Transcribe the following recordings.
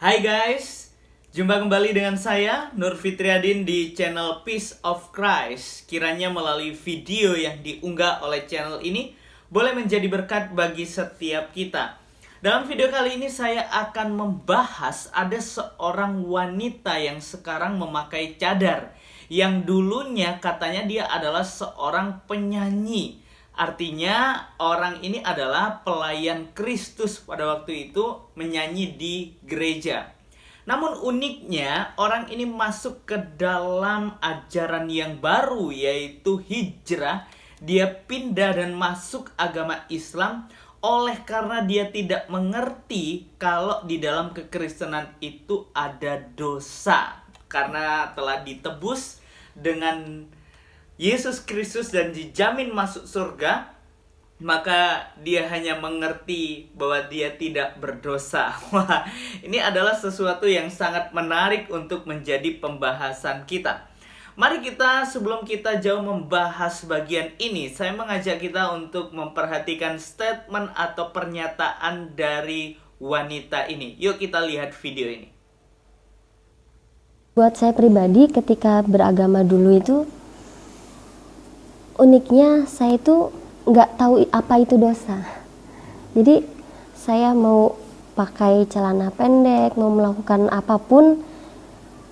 Hai guys, jumpa kembali dengan saya Nur Fitriadin di channel Peace of Christ. Kiranya melalui video yang diunggah oleh channel ini boleh menjadi berkat bagi setiap kita. Dalam video kali ini saya akan membahas ada seorang wanita yang sekarang memakai cadar, yang dulunya katanya dia adalah seorang penyanyi. Artinya orang ini adalah pelayan Kristus pada waktu itu, menyanyi di gereja. Namun uniknya orang ini masuk ke dalam ajaran yang baru, yaitu hijrah. Dia pindah dan masuk agama Islam oleh karena dia tidak mengerti kalau di dalam kekristenan itu ada dosa. Karena telah ditebus dengan Yesus Kristus dan dijamin masuk surga, maka dia hanya mengerti bahwa dia tidak berdosa. Wah, ini adalah sesuatu yang sangat menarik untuk menjadi pembahasan kita. Mari kita, sebelum kita jauh membahas bagian ini, saya mengajak kita untuk memperhatikan statement atau pernyataan dari wanita ini. Yuk kita lihat video ini. Buat saya pribadi, ketika beragama dulu itu, uniknya saya itu nggak tahu apa itu dosa. Jadi saya mau pakai celana pendek, mau melakukan apapun,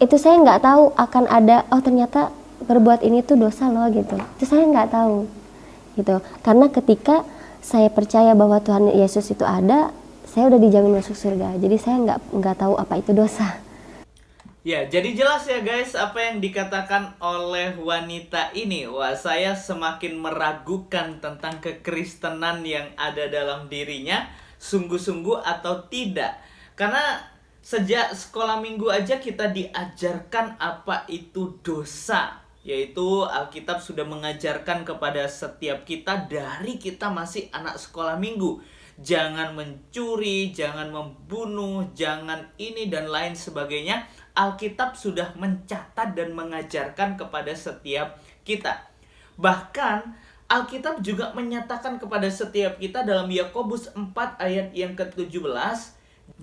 itu saya nggak tahu akan ada, oh ternyata berbuat ini tuh dosa loh gitu. Itu saya nggak tahu gitu. Karena ketika saya percaya bahwa Tuhan Yesus itu ada, saya udah dijamin masuk surga. Jadi saya nggak tahu apa itu dosa. Ya, jadi jelas ya guys apa yang dikatakan oleh wanita ini. Wah, saya semakin meragukan tentang kekristenan yang ada dalam dirinya, sungguh-sungguh atau tidak. Karena sejak sekolah minggu aja kita diajarkan apa itu dosa. Yaitu Alkitab sudah mengajarkan kepada setiap kita dari kita masih anak sekolah minggu. Jangan mencuri, jangan membunuh, jangan ini dan lain sebagainya. Alkitab sudah mencatat dan mengajarkan kepada setiap kita. Bahkan Alkitab juga menyatakan kepada setiap kita dalam Yakobus 4 ayat yang ke-17.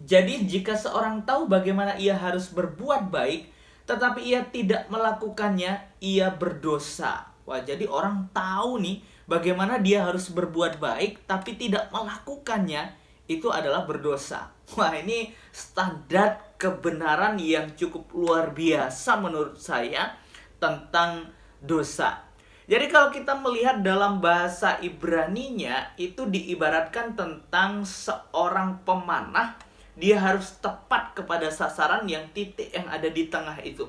Jadi jika seorang tahu bagaimana ia harus berbuat baik, tetapi ia tidak melakukannya, ia berdosa. Wah, jadi orang tahu nih bagaimana dia harus berbuat baik, tapi tidak melakukannya, itu adalah berdosa. Wah, ini standar kebenaran yang cukup luar biasa menurut saya tentang dosa. Jadi kalau kita melihat dalam bahasa Ibraninya, itu diibaratkan tentang seorang pemanah. Dia harus tepat kepada sasaran yang titik yang ada di tengah itu.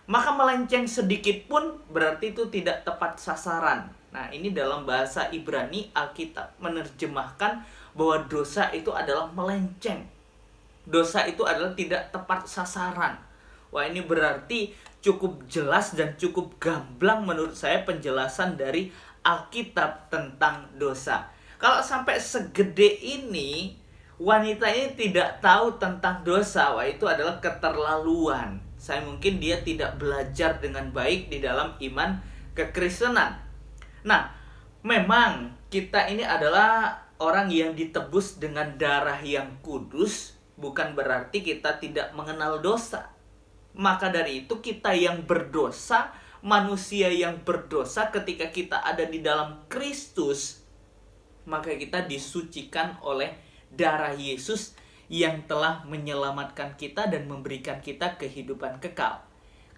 Maka melenceng sedikit pun berarti itu tidak tepat sasaran. Nah, ini dalam bahasa Ibrani Alkitab menerjemahkan bahwa dosa itu adalah melenceng. Dosa itu adalah tidak tepat sasaran. Wah, ini berarti cukup jelas dan cukup gamblang menurut saya penjelasan dari Alkitab tentang dosa. Kalau sampai segede ini, wanita ini tidak tahu tentang dosa, wah itu adalah keterlaluan. Saya mungkin dia tidak belajar dengan baik di dalam iman kekristenan. Nah, memang kita ini adalah orang yang ditebus dengan darah yang kudus, bukan berarti kita tidak mengenal dosa. Maka dari itu kita yang berdosa, manusia yang berdosa, ketika kita ada di dalam Kristus, maka kita disucikan oleh darah Yesus yang telah menyelamatkan kita dan memberikan kita kehidupan kekal.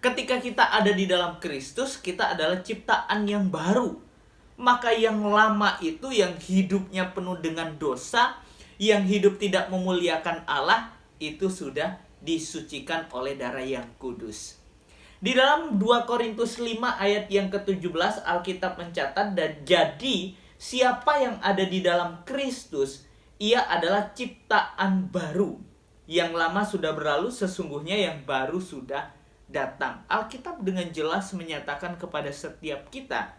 Ketika kita ada di dalam Kristus, kita adalah ciptaan yang baru. Maka yang lama itu, yang hidupnya penuh dengan dosa, yang hidup tidak memuliakan Allah, itu sudah disucikan oleh darah yang kudus. Di dalam 2 Korintus 5 ayat yang ke-17, Alkitab mencatat, dan jadi siapa yang ada di dalam Kristus, ia adalah ciptaan baru. Yang lama sudah berlalu, sesungguhnya yang baru sudah datang. Alkitab dengan jelas menyatakan kepada setiap kita,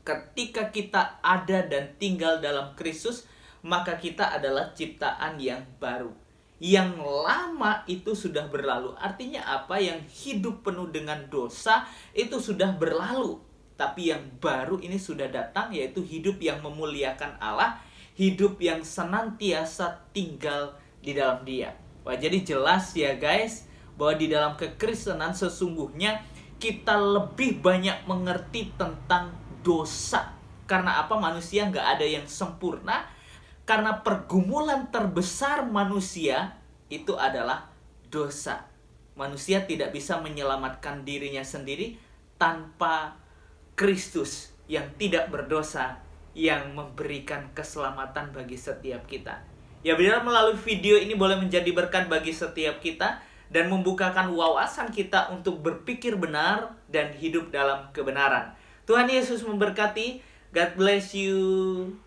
ketika kita ada dan tinggal dalam Kristus, maka kita adalah ciptaan yang baru. Yang lama itu sudah berlalu. Artinya apa? Yang hidup penuh dengan dosa itu sudah berlalu. Tapi yang baru ini sudah datang, yaitu hidup yang memuliakan Allah, hidup yang senantiasa tinggal di dalam Dia. Wah, jadi jelas ya guys, bahwa di dalam kekristenan sesungguhnya kita lebih banyak mengerti tentang dosa. Karena apa? Manusia nggak ada yang sempurna. Karena pergumulan terbesar manusia itu adalah dosa. Manusia tidak bisa menyelamatkan dirinya sendiri tanpa Kristus yang tidak berdosa, yang memberikan keselamatan bagi setiap kita. Ya, biar melalui video ini boleh menjadi berkat bagi setiap kita dan membukakan wawasan kita untuk berpikir benar dan hidup dalam kebenaran. Tuhan Yesus memberkati. God bless you.